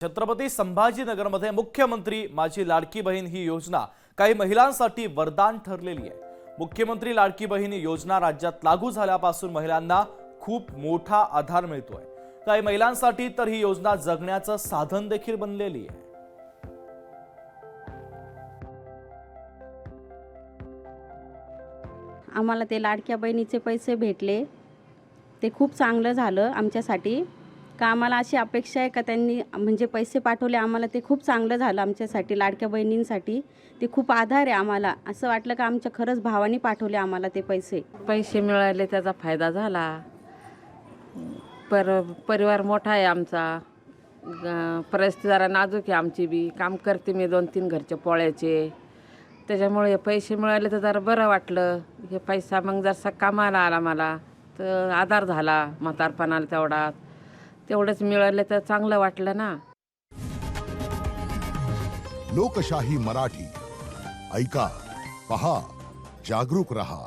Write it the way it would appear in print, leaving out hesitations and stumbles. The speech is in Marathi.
छत्रपती संभाजीनगरमध्ये मुख्यमंत्री माझी लाडकी बहीण ही योजना काही महिलांसाठी वरदान ठरलेली आहे। मुख्यमंत्री लाडकी बहीण योजना राज्यात लागू झाल्यापासून महिलांना खूप मोठा आधार मिळतोय। काही महिलांसाठी तर ही योजना जगण्याचं साधन देखील बनलेली आहे। आम्हाला ते लाडक्या बहिणीचे पैसे भेटले, ते खूप चांगलं झालं आमच्यासाठी। का आम्हाला अशी अपेक्षा आहे का त्यांनी म्हणजे पैसे पाठवले आम्हाला, ते खूप चांगलं झालं आमच्यासाठी। लाडक्या बहिणींसाठी ते खूप आधार आहे आम्हाला। असं वाटलं का आमच्या खरंच भावानी पाठवले आम्हाला ते पैसे मिळाले, त्याचा फायदा झाला। परिवार मोठा आहे आमचा, परिस्थिती जरा नाजूक आहे आमची बी। काम करते मी 2-3 घरचे पोळ्याचे, त्याच्यामुळे पैसे मिळाले तर जरा बरं वाटलं। हे पैसा मग जरसा कामाला आला मला तर आधार झाला म्हातारपणाला। तेवढंच मिळालं तर चांगलं वाटलं ना। लोकशाही मराठी ऐका, पहा, जागरूक रहा।